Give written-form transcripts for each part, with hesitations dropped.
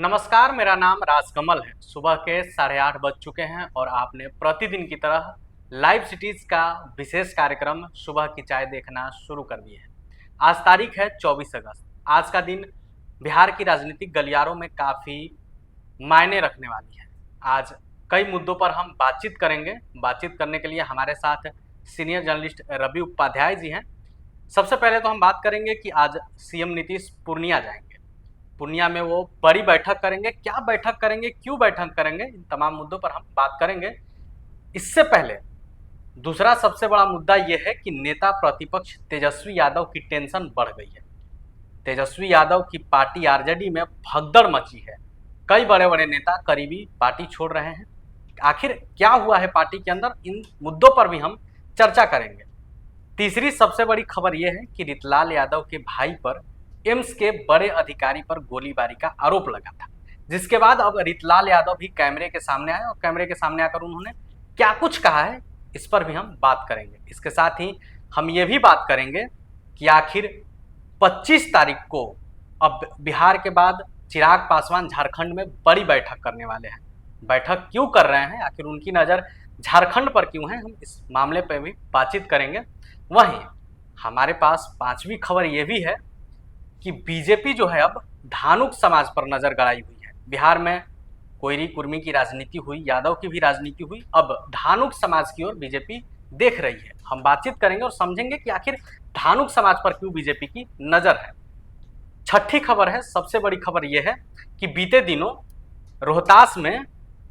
नमस्कार, मेरा नाम राजकमल है। सुबह के 8:30 बज चुके हैं और आपने प्रतिदिन की तरह लाइव सिटीज का विशेष कार्यक्रम सुबह की चाय देखना शुरू कर दिए हैं। आज तारीख है 24 अगस्त। आज का दिन बिहार की राजनीतिक गलियारों में काफ़ी मायने रखने वाली है। आज कई मुद्दों पर हम बातचीत करेंगे। बातचीत करने के लिए हमारे साथ सीनियर जर्नलिस्ट रवि उपाध्याय जी हैं। सबसे पहले तो हम बात करेंगे कि आज सीएम नीतीश पूर्णिया जाएंगे। पूर्णिया में वो बड़ी बैठक करेंगे। क्या बैठक करेंगे, क्यों बैठक करेंगे, इन तमाम मुद्दों पर हम बात करेंगे। इससे पहले दूसरा सबसे बड़ा मुद्दा यह है कि नेता प्रतिपक्ष तेजस्वी यादव की टेंशन बढ़ गई है। तेजस्वी यादव की पार्टी आरजेडी में भगदड़ मची है। कई बड़े बड़े नेता करीबी पार्टी छोड़ रहे हैं। आखिर क्या हुआ है पार्टी के अंदर, इन मुद्दों पर भी हम चर्चा करेंगे। तीसरी सबसे बड़ी खबर यह है कि रितलाल यादव के भाई पर एम्स के बड़े अधिकारी पर गोलीबारी का आरोप लगा था, जिसके बाद अब रितलाल यादव भी कैमरे के सामने आए और कैमरे के सामने आकर उन्होंने क्या कुछ कहा है, इस पर भी हम बात करेंगे। इसके साथ ही हम ये भी बात करेंगे कि आखिर 25 तारीख को अब बिहार के बाद चिराग पासवान झारखंड में बड़ी बैठक करने वाले हैं। बैठक क्यों कर रहे हैं, आखिर उनकी नज़र झारखंड पर क्यों है, हम इस मामले पर भी बातचीत करेंगे। वहीं हमारे पास पांचवी खबर यह भी है कि बीजेपी जो है अब धानुक समाज पर नजर गड़ाई हुई है। बिहार में कोयरी कुर्मी की राजनीति हुई, यादव की भी राजनीति हुई, अब धानुक समाज की ओर बीजेपी देख रही है। हम बातचीत करेंगे और समझेंगे कि आखिर धानुक समाज पर क्यों बीजेपी की नजर है। छठी खबर है, सबसे बड़ी खबर यह है कि बीते दिनों रोहतास में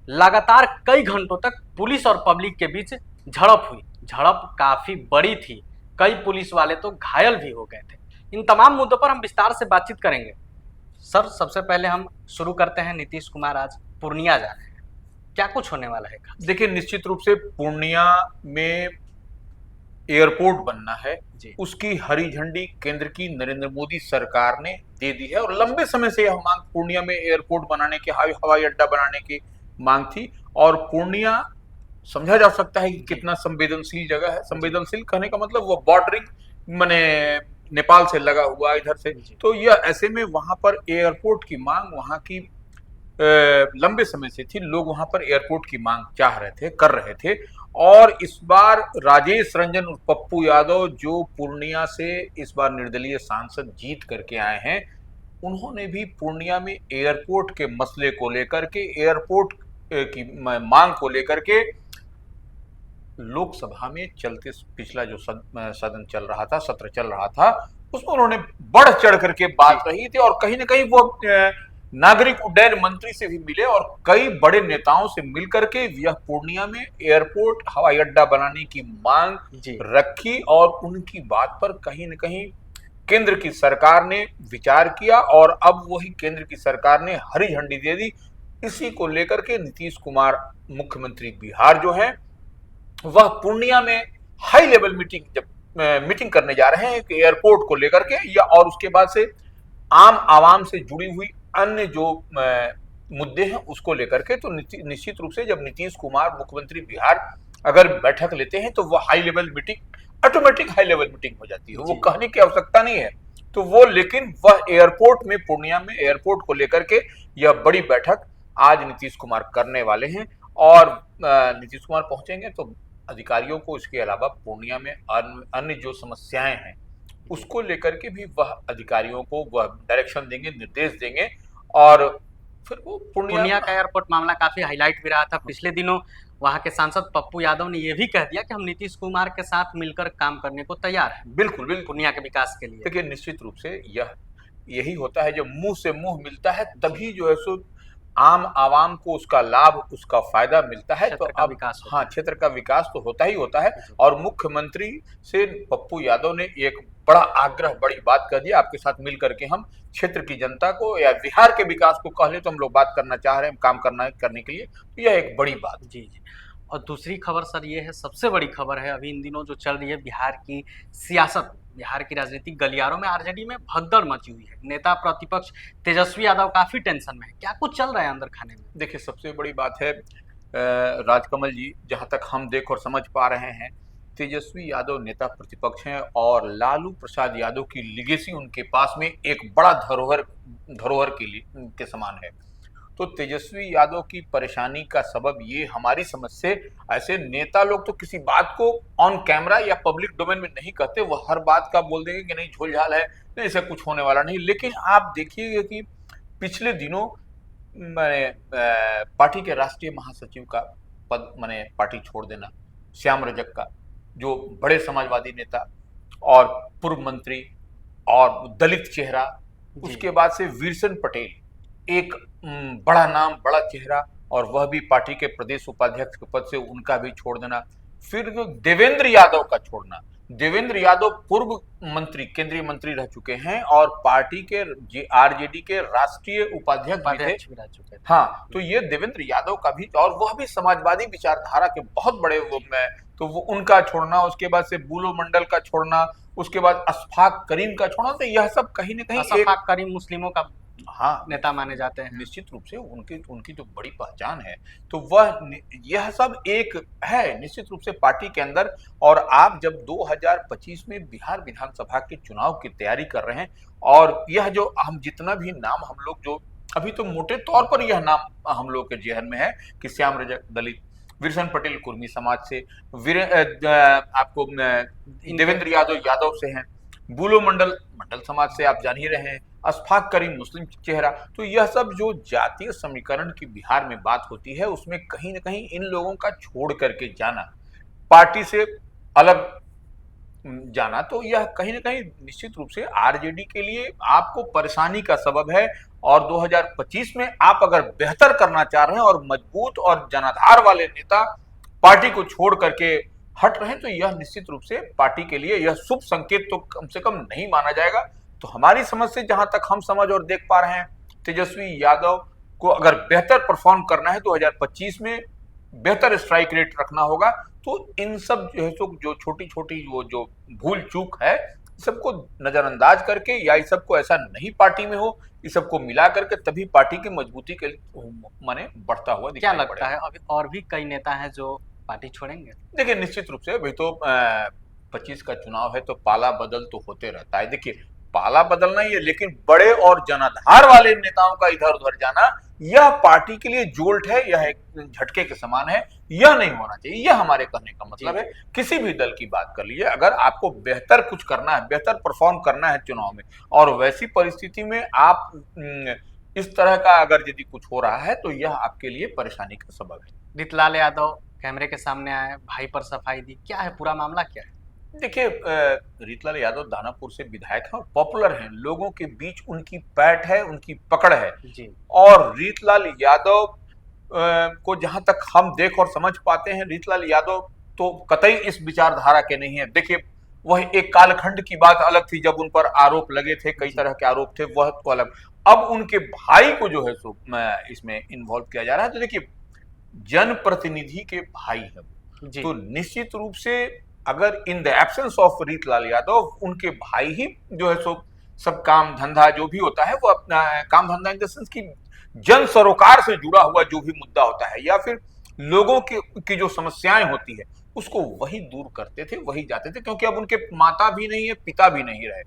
लगातार कई घंटों तक पुलिस और पब्लिक के बीच झड़प हुई। झड़प काफी बड़ी थी, कई पुलिस वाले तो घायल भी हो गए थे। इन तमाम मुद्दों पर हम विस्तार से बातचीत करेंगे। सर, सबसे पहले हम शुरू करते हैं। नीतीश कुमार आज पूर्णिया जा रहे हैं, क्या कुछ होने वाला है? देखिए, निश्चित रूप से पूर्णिया में एयरपोर्ट बनना है जी। उसकी हरी झंडी केंद्र की नरेंद्र मोदी सरकार ने दे दी है और लंबे समय से यह मांग पूर्णिया में एयरपोर्ट बनाने की, हवाई अड्डा बनाने की मांग थी। और पूर्णिया समझा जा सकता है कि कितना संवेदनशील जगह है। संवेदनशील कहने का मतलब वो बॉर्डरिंग माने नेपाल से लगा हुआ इधर से, तो यह ऐसे में वहां पर एयरपोर्ट की मांग वहां की लंबे समय से थी। लोग वहां पर एयरपोर्ट की मांग चाह रहे थे, कर रहे थे। और इस बार राजेश रंजन और पप्पू यादव जो पूर्णिया से इस बार निर्दलीय सांसद जीत करके आए हैं, उन्होंने भी पूर्णिया में एयरपोर्ट के मसले को लेकर के, एयरपोर्ट की मांग को लेकर के लोकसभा में चलते पिछला जो सदन चल रहा था, सत्र चल रहा था, उसमें उन्होंने बढ़ चढ़ करके बात कही थी। और कहीं ना कहीं वो नागरिक उड्डयन मंत्री से भी मिले और कई बड़े नेताओं से मिलकर के यह पूर्णिया में एयरपोर्ट, हवाई अड्डा बनाने की मांग रखी। और उनकी बात पर कहीं न कहीं केंद्र की सरकार ने विचार किया और अब वही केंद्र की सरकार ने हरी झंडी दे दी। इसी को लेकर के नीतीश कुमार मुख्यमंत्री बिहार जो है वह पूर्णिया में हाई लेवल मीटिंग करने जा रहे हैं एयरपोर्ट को लेकर के, या और उसके बाद से आम आवाम से जुड़ी हुई अन्य जो मुद्दे हैं उसको लेकर के। तो निश्चित रूप से जब नीतीश कुमार मुख्यमंत्री बिहार अगर बैठक लेते हैं तो वह high level meeting, automatic high level meeting हो जाती है, वो कहने की आवश्यकता नहीं है। तो वो, लेकिन वह एयरपोर्ट में, पूर्णिया में एयरपोर्ट को लेकर के यह बड़ी बैठक आज नीतीश कुमार करने वाले हैं। और नीतीश कुमार पहुंचेंगे तो अधिकारियों को इसके अलावा पूर्णिया में अन्य जो समस्याएं हैं उसको लेकर के भी वह अधिकारियों को वह डायरेक्शन देंगे, निर्देश देंगे। और फिर वो पूर्णिया का एयरपोर्ट मामला काफी हाईलाइट भी रहा था। पिछले दिनों वहां के सांसद पप्पू यादव ने यह भी कह दिया कि हम नीतीश कुमार के साथ मिलकर काम करने को तैयार हैं। बिल्कुल बिल्कुल, पूर्णिया के विकास के लिए। देखिए, निश्चित रूप से यही होता है, जब मुंह से मुंह मिलता है तभी जो है सो आम आवाम को उसका लाभ, उसका फायदा मिलता है। तो अब हाँ, क्षेत्र का विकास तो होता ही होता है। और मुख्यमंत्री से पप्पू यादव ने एक बड़ा आग्रह, बड़ी बात कह दी, आपके साथ मिल करके हम क्षेत्र की जनता को या बिहार के विकास को कह ले तो हम लोग बात करना चाह रहे हैं, काम करने के लिए। तो यह एक बड़ी बात। जी जी। और दूसरी खबर सर ये है, सबसे बड़ी खबर है अभी इन दिनों जो चल रही है बिहार की सियासत, बिहार की राजनीतिक गलियारों में आरजेडी में भगदड़ मची हुई है। नेता प्रतिपक्ष तेजस्वी यादव काफी टेंशन में है। क्या कुछ चल रहा है अंदर खाने में? देखिए, सबसे बड़ी बात है राजकमल जी, जहां तक हम देख और समझ पा रहे हैं, तेजस्वी यादव नेता प्रतिपक्ष हैं और लालू प्रसाद यादव की लिगेसी उनके पास में एक बड़ा धरोहर के समान है। तो तेजस्वी यादव की परेशानी का सबब ये हमारी समझ से, ऐसे नेता लोग तो किसी बात को ऑन कैमरा या पब्लिक डोमेन में नहीं कहते, वो हर बात का बोल देंगे कि नहीं झोलझाल है, नहीं ऐसा कुछ होने वाला नहीं। लेकिन आप देखिएगा कि पिछले दिनों मैंने पार्टी के राष्ट्रीय महासचिव का पद, मैंने पार्टी छोड़ देना, श्याम रजक का, जो बड़े समाजवादी नेता और पूर्व मंत्री और दलित चेहरा, उसके बाद से वीरसन पटेल, एक बड़ा नाम, बड़ा चेहरा, और वह भी पार्टी के प्रदेश उपाध्यक्ष के पद से उनका भी छोड़ देना। फिर जो देवेंद्र यादव का छोड़ना, देवेंद्र यादव पूर्व मंत्री, केंद्रीय मंत्री रह चुके हैं और पार्टी के आरजेडी के राष्ट्रीय उपाध्यक्ष भी थे। हाँ, तो ये देवेंद्र यादव का भी, और वह भी समाजवादी विचारधारा के बहुत बड़े वो में, तो वो उनका छोड़ना, उसके बाद से बुलो मंडल का छोड़ना, उसके बाद अशफाक करीम का छोड़ना, तो यह सब कहीं ना कहीं अशफाक करीम मुस्लिमों का हाँ नेता माने जाते हैं। निश्चित रूप से उनकी जो बड़ी पहचान है, तो वह यह सब एक है निश्चित रूप से पार्टी के अंदर। और आप जब 2025 में बिहार विधानसभा के चुनाव की तैयारी कर रहे हैं, और यह जो हम जितना भी नाम हम लोग जो अभी तो मोटे तौर पर यह नाम हम लोग के जहन में है कि श्याम रजक दलित, वीरसन पटेल कुर्मी समाज से, आपको देवेंद्र यादव यादव से हैं, बुलो मंडल समाज से आप जान ही रहे हैं, अशफाक करीम मुस्लिम चेहरा, तो यह सब जो जातीय समीकरण की बिहार में बात होती है, उसमें कहीं ना कहीं इन लोगों का छोड़ करके जाना, पार्टी से अलग जाना, तो यह कहीं ना कहीं निश्चित रूप से आरजेडी के लिए आपको परेशानी का सबब है। और 2025 में आप अगर बेहतर करना चाह रहे हैं और मजबूत और जनाधार वाले नेता पार्टी को छोड़ करके हट रहे हैं, तो यह निश्चित रूप से पार्टी के लिए यह शुभ संकेत तो कम से कम नहीं माना जाएगा। तो हमारी समझ से, जहां तक हम समझ और देख पा रहे हैं, तेजस्वी यादव को अगर बेहतर परफॉर्म करना है 2025 में, बेहतर स्ट्राइक रेट रखना होगा, तो इन सब जो छोटी छोटी जो भूल चूक है, सबको नजरअंदाज करके, या इस सबको ऐसा नहीं पार्टी में हो, इस सबको मिला करके तभी पार्टी की मजबूती के माने बढ़ता हुआ दिखाई क्या लगता है अभी और भी कई नेता हैं जो पार्टी छोड़ेंगे? देखिए निश्चित रूप से अभी तो 25 का चुनाव है, तो पाला बदल तो होते रहता है। देखिए पाला बदलना ही है, लेकिन बड़े और जनाधार वाले नेताओं का इधर उधर जाना, यह पार्टी के लिए जोल्ट है, यह एक झटके के समान है, यह नहीं होना चाहिए। यह हमारे कहने का मतलब है। किसी भी दल की बात कर लीजिए, अगर आपको बेहतर कुछ करना है, बेहतर परफॉर्म करना है चुनाव में, और वैसी परिस्थिति में आप इस तरह का अगर यदि कुछ हो रहा है, तो यह आपके लिए परेशानी का सबब है। रीतलाल यादव कैमरे के सामने आए, भाई पर सफाई दी, क्या है पूरा मामला, क्या है? देखिए रीतलाल यादव दानापुर से विधायक हैं और पॉपुलर हैं, लोगों के बीच उनकी पैठ है, उनकी पकड़ है जी। और रीतलाल यादव को जहां तक हम देख और समझ पाते हैं, रीतलाल यादव तो कतई इस विचारधारा के नहीं है। देखिए वह एक कालखंड की बात अलग थी, जब उन पर आरोप लगे थे, कई तरह के आरोप थे, वह तो अलग। अब उनके भाई को जो है सो इसमें इन्वॉल्व किया जा रहा है। तो देखिए जनप्रतिनिधि के भाई है वो, तो निश्चित रूप से अगर in the absence of Ritlal Yadav, उनके भाई ही जो है सो सब काम धंधा जो भी होता है, वो अपना काम धंधा इन द सेंस की जन सरोकार से जुड़ा हुआ जो भी मुद्दा होता है, या फिर लोगों की जो समस्याएं होती है, उसको वही दूर करते थे, वही जाते थे। क्योंकि अब उनके माता भी नहीं है, पिता भी नहीं रहे,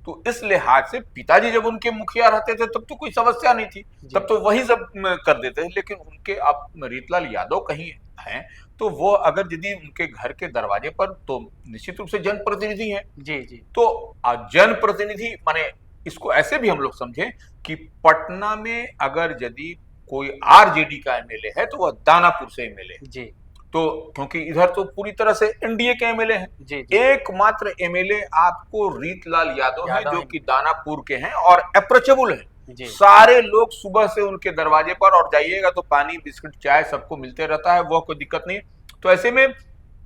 तो इस लिहाज से पिताजी जब उनके मुखिया रहते थे तब तो कोई समस्या नहीं थी, तब तो वही सब कर देते थे। लेकिन उनके अब रीतलाल यादव कहीं हैं, तो वो अगर यदि उनके घर के दरवाजे पर, तो निश्चित रूप से जनप्रतिनिधि हैं जी जी। तो जनप्रतिनिधि माने इसको ऐसे भी हम लोग समझें कि पटना में अगर यदि कोई आरजेडी का एमएलए है, तो वह दानापुर से एमएलए है जी। तो क्योंकि इधर तो पूरी तरह से एनडीए के एमएलए हैं जी, जी। एकमात्र एमएलए आपको रीतलाल यादव है, जो कि दानापुर के हैं और अप्रोचेबल है। सारे लोग सुबह से उनके दरवाजे पर, और जाइएगा तो पानी बिस्किट चाय सबको मिलते रहता है, वो कोई दिक्कत नहीं। तो ऐसे में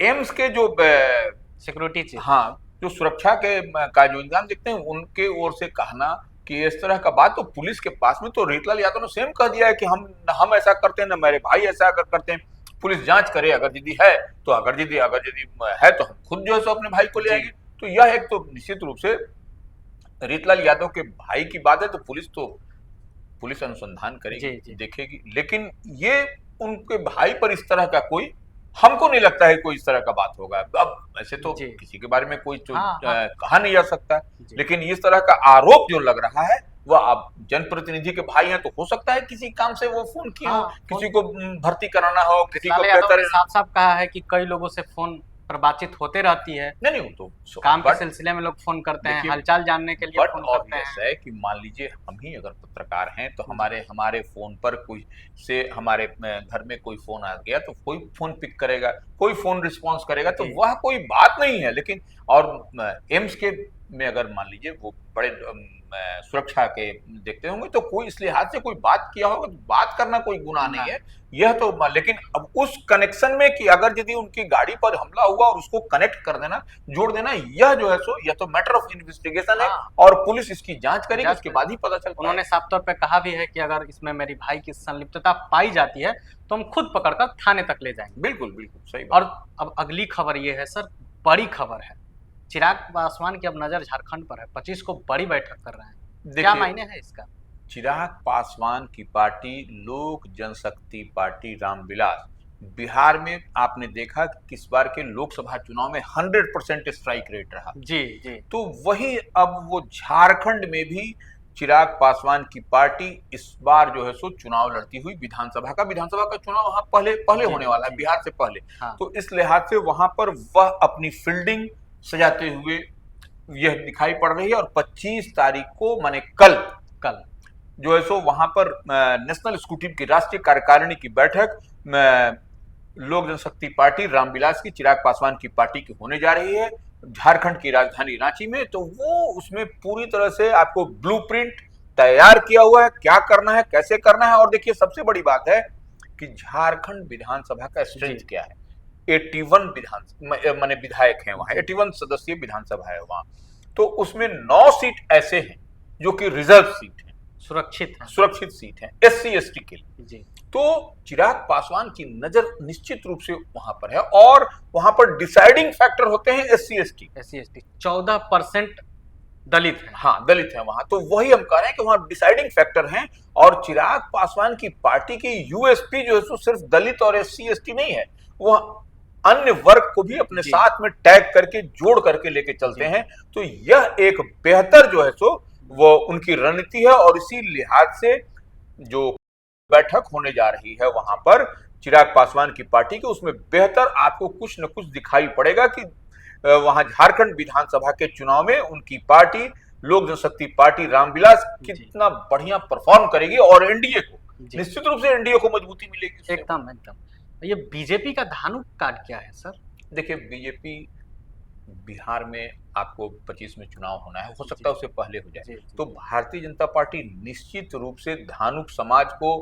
एम्स के जो सिक्योरिटी, हाँ, जो सुरक्षा के का जो इंतजाम देखते हैं, उनके ओर से कहना कि इस तरह का बात, तो पुलिस के पास में तो रीतलाल यादव ने सेम कह दिया है कि हम ऐसा करते हैं, ना मेरे भाई ऐसा करते हैं, पुलिस जांच करे, अगर यदि है तो, अगर यदि है तो हम खुद जो है सो अपने भाई को ले आएंगे। तो यह एक तो निश्चित रूप से रीतलाल यादव के भाई की बात है, तो पुलिस अनुसंधान करेगी, देखेगी। लेकिन ये उनके भाई पर इस तरह का कोई, हमको नहीं लगता है कोई इस तरह का बात होगा। अब ऐसे तो किसी के बारे में कोई कहा नहीं जा सकता, लेकिन इस तरह का आरोप जो लग रहा है, वह आप जनप्रतिनिधि के भाई हैं तो हो सकता है किसी काम से वो फोन किए हो, हाँ, किसी को भर्ती कराना हो, किसी को लाल यादव बेहतर। ने साफ साफ कहा है कि कई लोगों से फोन पर बातचीत होते रहती है, नहीं नहीं, वो तो काम के बट सिलसिले में लोग फोन करते हैं, देखिए, हालचाल जानने के लिए बट फोन करते ऑब्वियस हैं। है कि मान लीजिए हम ही अगर पत्रकार हैं तो जी। हमारे फोन पर कोई से हमारे घर में कोई फोन आ गया तो कोई फोन पिक करेगा, कोई फोन रिस्पॉन्स करेगा, तो जी। वह कोई बात नहीं है। लेकिन और एम्स के में अगर मान लीजिए वो बड़े सुरक्षा के देखते होंगे तो कोई इस लिहाज से कोई बात किया होगा तो बात करना कोई गुनाह नहीं है। यह तो लेकिन अब उस कनेक्शन में कि अगर यदि उनकी गाड़ी पर हमला हुआ और उसको कनेक्ट कर देना, जोड़ देना, यह जो है सो यह तो मैटर ऑफ इन्वेस्टिगेशन है हाँ। और पुलिस इसकी जांच करेगी, जांच उसके करेगी। बाद ही पता चल उन्होंने पाएगा। साफ तौर पे कहा भी है कि अगर इसमें मेरी भाई की संलिप्तता पाई जाती है तो हम खुद पकड़कर थाने तक ले जाएंगे। बिल्कुल बिल्कुल सही बात। और अब अगली खबर ये है सर, बड़ी खबर है, चिराग पासवान की अब नजर झारखंड पर है, 25 को बड़ी बैठक कर रहे हैं, क्या देखिए, मायने है इसका? चिराग पासवान की पार्टी लोक जनशक्ति पार्टी रामविलास, बिहार में आपने देखा कि किस बार के लोकसभा चुनाव में 100% स्ट्राइक रेट रहा। जी जी। तो वही अब वो झारखंड में भी चिराग पासवान की पार्टी इस बार जो है सो चुनाव लड़ती हुई विधानसभा का चुनाव वहां पहले जी, होने वाला है, जी। बिहार से पहले। हाँ। तो इस लिहाज से वहां पर वह अपनी फील्डिंग सजाते हुए यह दिखाई पड़ रही है और 25 तारीख को माने कल जो है सो वहां पर नेशनल स्कूटी की राष्ट्रीय कार्यकारिणी की बैठक लोक जनशक्ति पार्टी रामविलास की, चिराग पासवान की पार्टी की होने जा रही है झारखंड की राजधानी रांची में। तो वो उसमें पूरी तरह से आपको ब्लूप्रिंट तैयार किया हुआ है, क्या करना है, कैसे करना है। और देखिए सबसे बड़ी बात है कि झारखंड विधानसभा का स्ट्रेंथ क्या है। 81 माने विधायक हैं वहां, 81 सदस्यीय विधानसभा है वहां। तो उसमें 9 सीट ऐसे हैं जो कि रिजर्व सीट है, सुरक्षित सीट है SC ST के लिए। जी। तो चिराग पासवान की नजर निश्चित रूप से वहां पर है और वहां पर डिसाइडिंग फैक्टर होते हैं SC ST। 14% दलित है। हाँ, दलित है वहां। तो वही हम कह रहे हैं कि वहां डिसाइडिंग फैक्टर हैं। और चिराग पासवान की पार्टी की USP जो है सो सिर्फ दलित और SC ST नहीं है, वह अन्य वर्ग को भी अपने साथ में टैग करके जोड़ करके लेके चलते हैं। तो यह एक बेहतर जो है सो वो उनकी रणनीति है और इसी लिहाज से जो बैठक होने जा रही है वहां पर चिराग पासवान की पार्टी के, उसमें बेहतर आपको कुछ न कुछ दिखाई पड़ेगा कि वहां झारखंड विधानसभा के चुनाव में उनकी पार्टी लोक जनशक्ति पार्टी रामविलास कितना बढ़िया परफॉर्म करेगी और एनडीए को निश्चित रूप से एनडीए को मजबूती मिलेगी। एकदम एकदम। ये बीजेपी का धानुक कार्ड क्या है सर? देखिए, बीजेपी बिहार में आपको 25 में चुनाव होना है, हो सकता है उससे पहले हो जाए। तो भारतीय जनता पार्टी निश्चित रूप से धानुक समाज को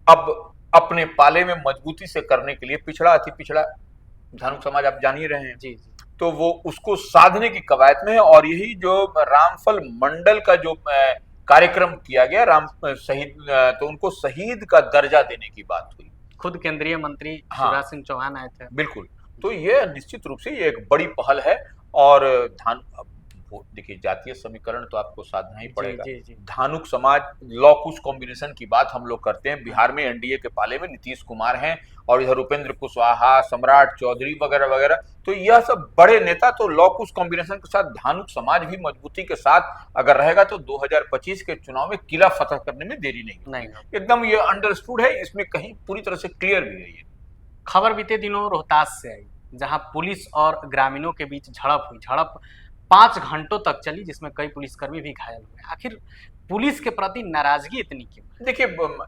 अब अपने पाले में मजबूती से करने के लिए, पिछड़ा अति पिछड़ा धानुक समाज आप जान ही रहे हैं, जी। तो वो उसको साधने की कवायद में है। और यही जो रामफल मंडल का जो कार्यक्रम किया गया, राम शहीद, तो उनको शहीद का दर्जा देने की बात हुई, खुद केंद्रीय मंत्री शिवराज सिंह चौहान आए थे। बिल्कुल। तो ये निश्चित रूप से ये एक बड़ी पहल है। और देखिए, जातीय समीकरण तो आपको साधना ही पड़ेगा। धानुक समाज लॉकुश कॉम्बिनेशन की बात हम लोग करते हैं। बिहार में एनडीए के पाले में नीतीश कुमार हैं और इधर उपेंद्र कुशवाहा, सम्राट चौधरी वगैरह वगैरह, तो यह सब बड़े नेता। तो लॉकुश कॉम्बिनेशन के साथ धानुक समाज भी मजबूती के साथ अगर रहेगा तो 2025 के चुनाव में किला फतह करने में देरी नहीं। एकदम ये अंडरस्टूड है, इसमें कहीं पूरी तरह से क्लियर भी है। ये खबर बीते दिनों रोहतास से आई, जहां पुलिस और ग्रामीणों के बीच झड़प हुई। झड़प 5 घंटों तक चली, जिसमें कई पुलिसकर्मी भी घायल हुए। आखिर पुलिस के प्रति नाराजगी इतनी क्यों? देखिए,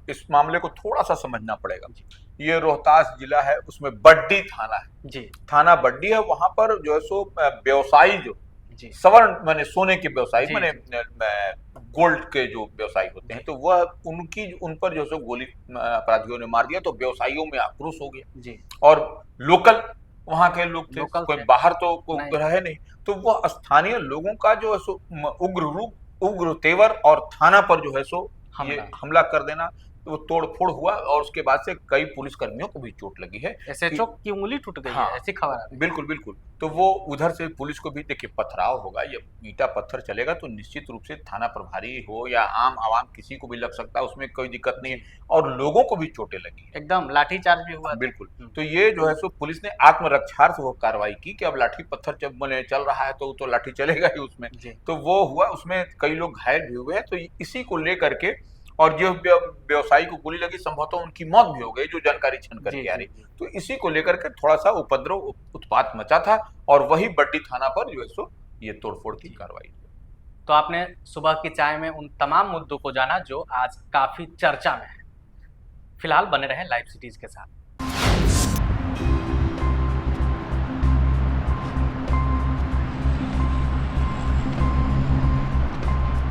इस मामले को थोड़ा सा समझना पड़ेगा। ये रोहतास जिला है, उसमें बड्डी थाना है जी, थाना बड्डी है। वहां पर जो है सो व्यवसायी जो सवर्ण माने सोने के व्यवसायी माने गोल्ड के जो व्यवसायी होते हैं, तो वह उन पर जो है सो गोली अपराधियों ने मार दिया। तो व्यवसायियों में आक्रोश हो गया जी। और लोकल वहां के लोग थे, कोई बाहर तो कोई रहे नहीं। तो वह स्थानीय लोगों का जो है सो उग्र तेवर और थाना पर जो है सो हमला कर देना, तो वो तोड़फोड़ हुआ और उसके बाद से कई पुलिसकर्मियों को भी चोट लगी है। एसएचओ की उंगली टूट गई हाँ, है, ऐसी खबर आ रही बिल्कुल, बिल्कुल। तो वो उधर से पुलिस को भी देखिए पथराव होगा, ये ईंटा पत्थर चलेगा तो निश्चित रूप से थाना प्रभारी हो या आम आवाम किसी को भी लग सकता है, उसमें कोई दिक्कत नहीं है। है जी, और लोगों को भी चोटें लगी हैं। एकदम लाठीचार्ज भी हुआ था। बिल्कुल, तो ये जो है सो पुलिस ने आत्मरक्षार्थ वो कार्रवाई की कि अब लाठी पत्थर जब मने चल रहा है तो लाठी चलेगा ही उसमें। जी, तो वो हुआ, उसमें कई लोग घायल भी हुए हैं, तो इसी को लेकर के और जो व्यवसायी को गोली लगी संभवतः उनकी मौत भी हो गई, जो जानकारी छन जी, करके आ जी, रही। जी। तो इसी को लेकर के थोड़ा-सा उपद्रव उत्पात मचा था और वही बड्डी थाना पर जो है सो ये तोड़फोड़ की जी। कार्रवाई हुई। तो आपने सुबह की चाय में उन तमाम मुद्दों को जाना जो आज काफ़ी चर्चा में है। फिलहाल बने रहें लाइव सिटीज़ के साथ।